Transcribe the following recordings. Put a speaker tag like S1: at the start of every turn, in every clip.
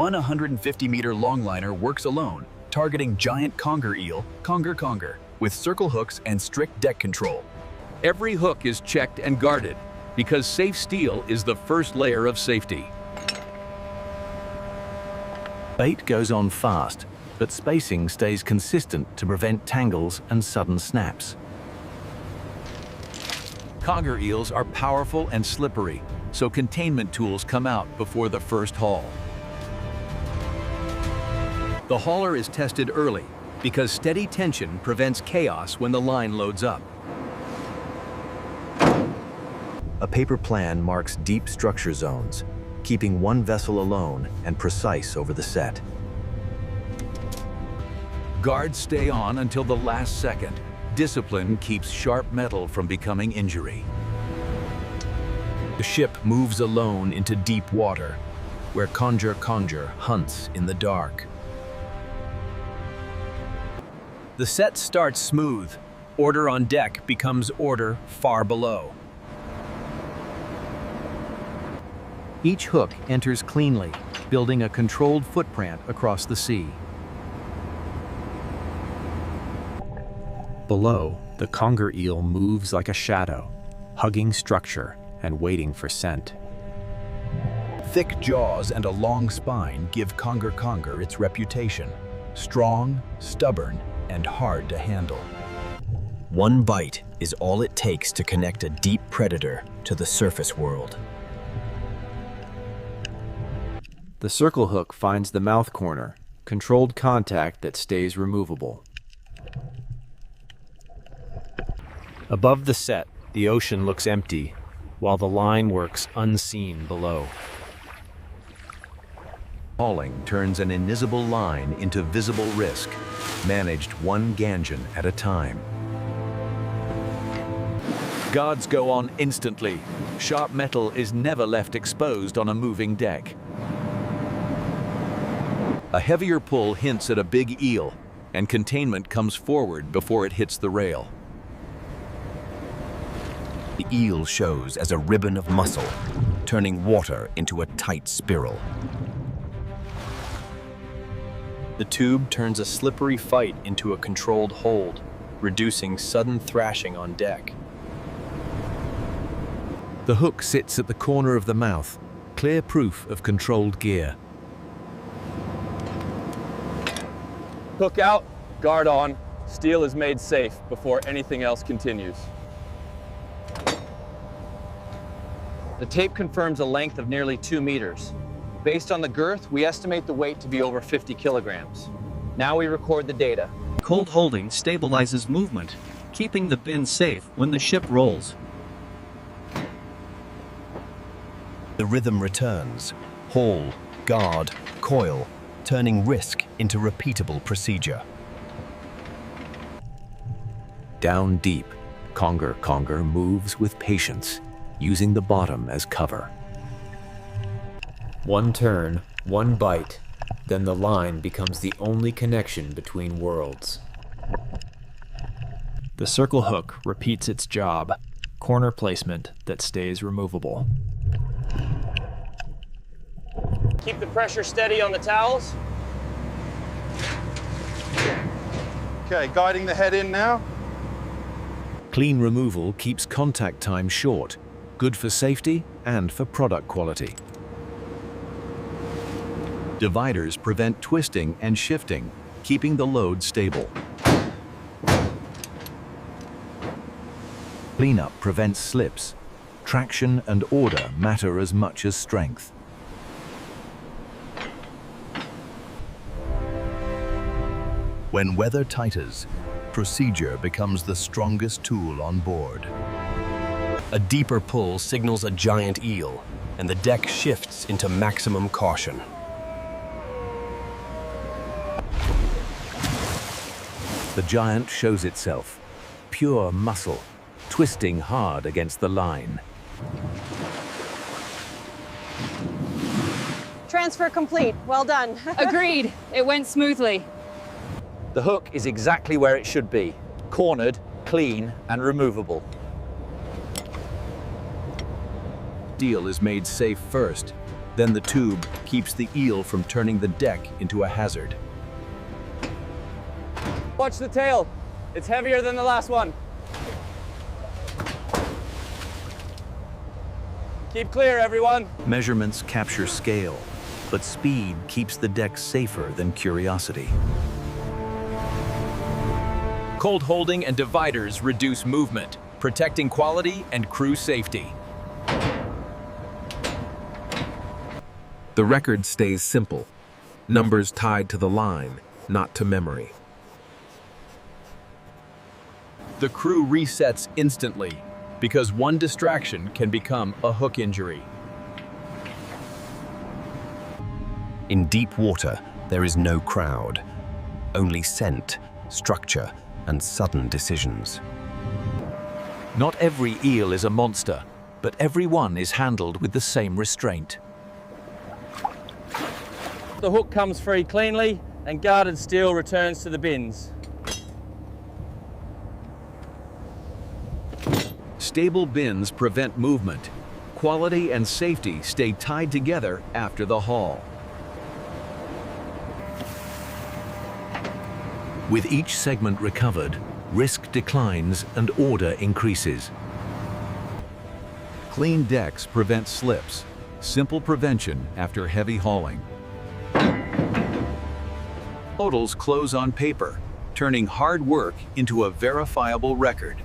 S1: one 150-meter longliner works alone, targeting giant conger eel, conger, with circle hooks and strict deck control.
S2: Every hook is checked and guarded because safe steel is the first layer of safety.
S3: Bait goes on fast, but spacing stays consistent to prevent tangles and sudden snaps.
S2: Conger eels are powerful and slippery, so containment tools come out before the first haul. The hauler is tested early because steady tension prevents chaos when the line loads up.
S3: A paper plan marks deep structure zones, keeping one vessel alone and precise over the set.
S2: Guards stay on until the last second. Discipline keeps sharp metal from becoming injury.
S1: The ship moves alone into deep water, where conger hunts in the dark. The set starts smooth. Order on deck becomes order far below. Each hook enters cleanly, building a controlled footprint across the sea.
S4: Below, the conger eel moves like a shadow, hugging structure and waiting for scent.
S1: Thick jaws and a long spine give conger its reputation. Strong, stubborn, and hard to handle. One bite is all it takes to connect a deep predator to the surface world.
S4: The circle hook finds the mouth corner, controlled contact that stays removable. Above the set, the ocean looks empty, while the line works unseen below.
S3: Hauling turns an invisible line into visible risk, managed one gangin at a time.
S2: Guards go on instantly. Sharp metal is never left exposed on a moving deck. A heavier pull hints at a big eel, and containment comes forward before it hits the rail.
S1: The eel shows as a ribbon of muscle, turning water into a tight spiral. The tube turns a slippery fight into a controlled hold, reducing sudden thrashing on deck.
S3: The hook sits at the corner of the mouth, clear proof of controlled gear.
S5: Hook out, guard on. Steel is made safe before anything else continues.
S6: The tape confirms a length of nearly 2 meters. Based on the girth, we estimate the weight to be over 50 kilograms. Now we record the data.
S7: Cold holding stabilizes movement, keeping the bin safe when the ship rolls.
S1: The rhythm returns. Haul, guard, coil, turning risk into repeatable procedure.
S3: Down deep, conger moves with patience, using the bottom as cover.
S4: One turn, one bite, then the line becomes the only connection between worlds.
S8: The circle hook repeats its job, corner placement that stays removable.
S5: Keep the pressure steady on the towels.
S9: Okay, guiding the head in now.
S3: Clean removal keeps contact time short, good for safety and for product quality. Dividers prevent twisting and shifting, keeping the load stable. Cleanup prevents slips. Traction and order matter as much as strength.
S1: When weather tightens, procedure becomes the strongest tool on board. A deeper pull signals a giant eel, and the deck shifts into maximum caution.
S3: The giant shows itself, pure muscle, twisting hard against the line.
S10: Transfer complete. Well done.
S11: Agreed. It went smoothly.
S6: The hook is exactly where it should be, cornered, clean, and removable.
S1: Steel is made safe first, Then the tube keeps the eel from turning the deck into a hazard.
S5: Watch the tail. It's heavier than the last one. Keep clear, everyone.
S3: Measurements capture scale, but speed keeps the deck safer than curiosity.
S1: Cold holding and dividers reduce movement, protecting quality and crew safety.
S12: The record stays simple. Numbers tied to the line, not to memory.
S1: The crew resets instantly because one distraction can become a hook injury.
S3: In deep water, there is no crowd, only scent, structure, and sudden decisions.
S2: Not every eel is a monster, but every one is handled with the same restraint.
S5: The hook comes free cleanly and guarded steel returns to the bins.
S1: Stable bins prevent movement. Quality and safety stay tied together after the haul.
S2: With each segment recovered, risk declines and order increases.
S1: Clean decks prevent slips. Simple prevention after heavy hauling. Totals close on paper, turning hard work into a verifiable record.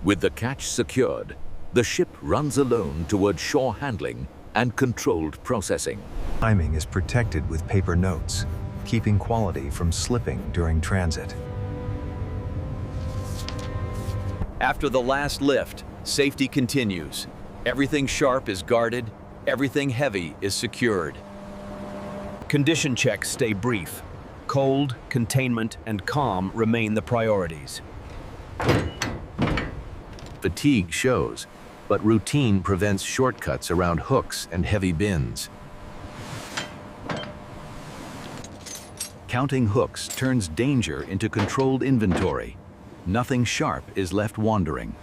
S2: With the catch secured, the ship runs alone toward shore handling and controlled processing.
S3: Timing is protected with paper notes, keeping quality from slipping during transit.
S1: After the last lift, safety continues. Everything sharp is guarded, everything heavy is secured. Condition checks stay brief. Cold, containment, and calm remain the priorities.
S3: Fatigue shows, but routine prevents shortcuts around hooks and heavy bins.
S1: Counting hooks turns danger into controlled inventory. Nothing sharp is left wandering.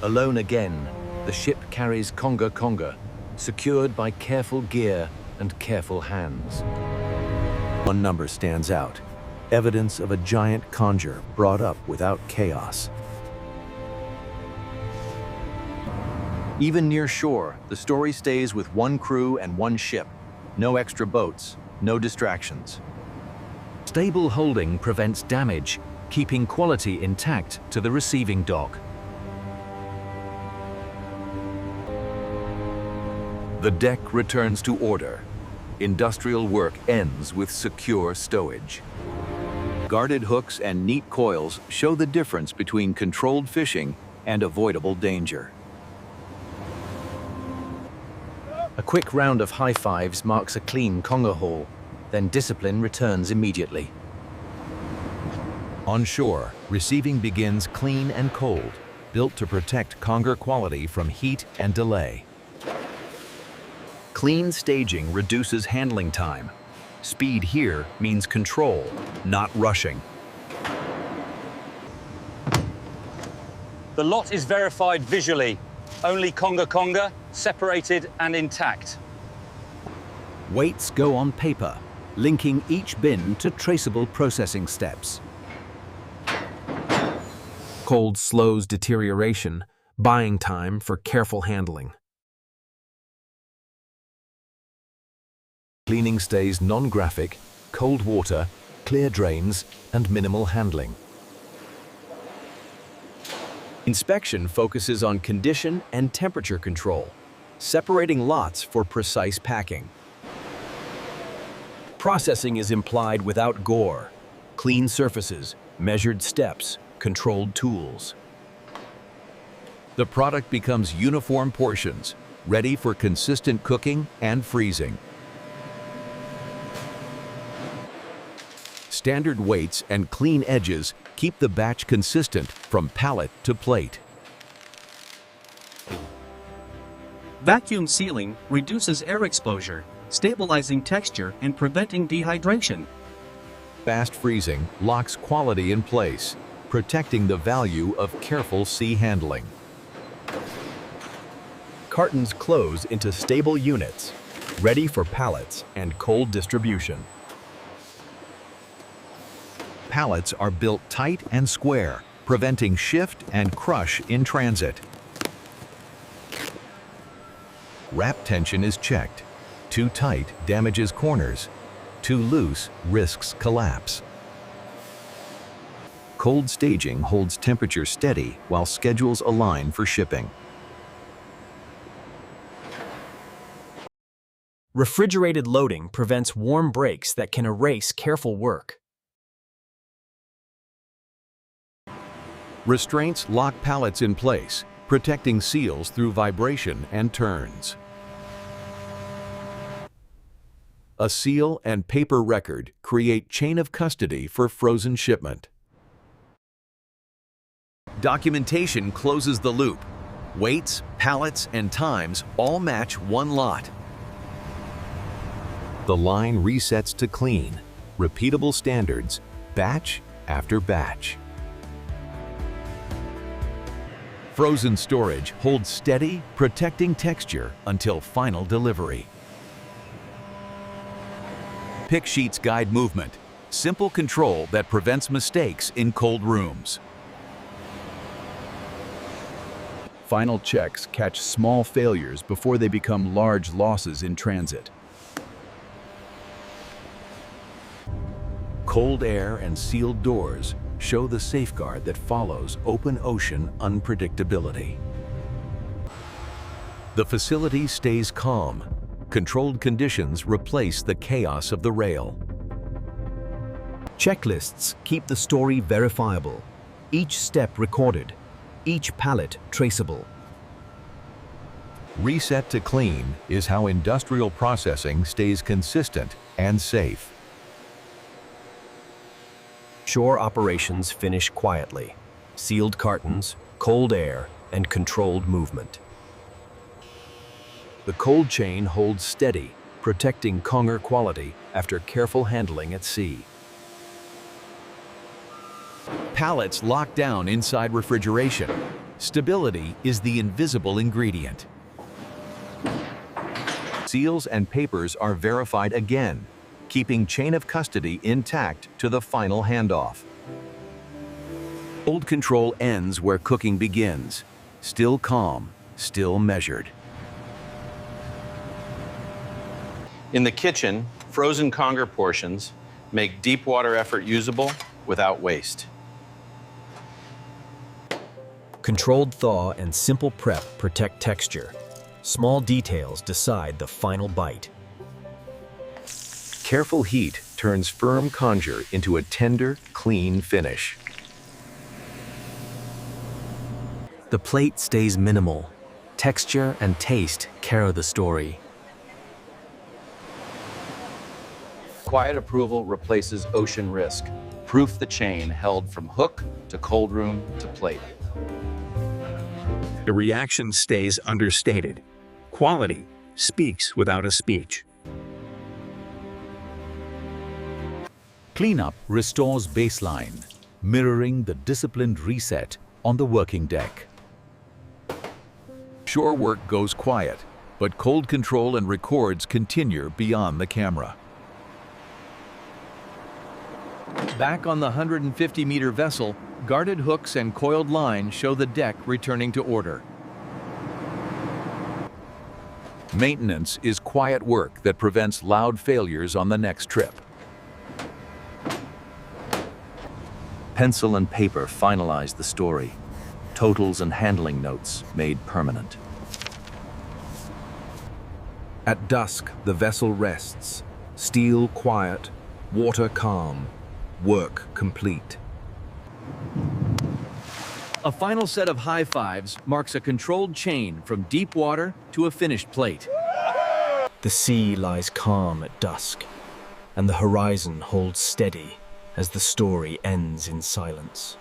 S2: Alone again, the ship carries conga, secured by careful gear and careful hands.
S3: One number stands out, evidence of a giant conger brought up without chaos. Even near shore, the story stays with one crew and one ship. No extra boats, no distractions.
S2: Stable holding prevents damage, keeping quality intact to the receiving dock. The deck returns to order. Industrial work ends with secure stowage.
S1: Guarded hooks and neat coils show the difference between controlled fishing and avoidable danger.
S3: A quick round of high fives marks a clean conger haul, then discipline returns immediately.
S1: On shore, receiving begins clean and cold, built to protect conger quality from heat and delay. Clean staging reduces handling time. Speed here means control, not rushing.
S6: The lot is verified visually. Only conga, separated and intact.
S1: Weights go on paper, linking each bin to traceable processing steps.
S12: Cold slows deterioration, buying time for careful handling.
S2: Cleaning stays non-graphic, cold water, clear drains, and minimal handling.
S1: Inspection focuses on condition and temperature control, separating lots for precise packing. Processing is implied without gore. Clean surfaces, measured steps, controlled tools. The product becomes uniform portions, ready for consistent cooking and freezing. Standard weights and clean edges keep the batch consistent from pallet to plate.
S7: Vacuum sealing reduces air exposure, stabilizing texture and preventing dehydration.
S1: Fast freezing locks quality in place, protecting the value of careful sea handling. cartons close into stable units, ready for pallets and cold distribution. Pallets are built tight and square, preventing shift and crush in transit. Wrap tension is checked. Too tight damages corners. Too loose risks collapse. Cold staging holds temperature steady while schedules align for shipping.
S8: Refrigerated loading prevents warm breaks that can erase careful work.
S1: Restraints lock pallets in place, protecting seals through vibration and turns. A seal and paper record create chain of custody for frozen shipment. Documentation closes the loop. Weights, pallets, and times all match one lot. The line resets to clean, repeatable standards, batch after batch. Frozen storage holds steady, protecting texture until final delivery. Pick sheets guide movement, simple control that prevents mistakes in cold rooms. Final checks catch small failures before they become large losses in transit. Cold air and sealed doors show the safeguard that follows open ocean unpredictability. The facility stays calm. Controlled conditions replace the chaos of the rail.
S3: Checklists keep the story verifiable, each step recorded, each pallet traceable.
S1: Reset to clean is how industrial processing stays consistent and safe.
S3: Shore operations finish quietly. Sealed cartons, cold air, and controlled movement.
S1: The cold chain holds steady, protecting conger quality after careful handling at sea. Pallets lock down inside refrigeration. Stability is the invisible ingredient. Seals and papers are verified again, keeping chain of custody intact to the final handoff. Cold control ends where cooking begins. Still calm, still measured.
S6: In the kitchen, frozen conger portions make deep water effort usable without waste.
S8: Controlled thaw and simple prep protect texture. Small details decide the final bite.
S1: Careful heat turns firm conger into a tender, clean finish.
S8: The plate stays minimal. Texture and taste carry the story.
S6: Quiet approval replaces ocean risk. Proof the chain held from hook to cold room to plate.
S13: The reaction stays understated. Quality speaks without a speech.
S1: Cleanup restores baseline, mirroring the disciplined reset on the working deck. Shore work goes quiet, but cold control and records continue beyond the camera. Back on the 150-meter vessel, guarded hooks and coiled line show the deck returning to order. Maintenance is quiet work that prevents loud failures on the next trip.
S2: Pencil and paper finalize the story. Totals and handling notes made permanent.
S12: At dusk, the vessel rests. Steel quiet, water calm, work complete.
S1: A final set of high fives marks a controlled chain from deep water to a finished plate.
S8: The sea lies calm at dusk, and the horizon holds steady as the story ends in silence.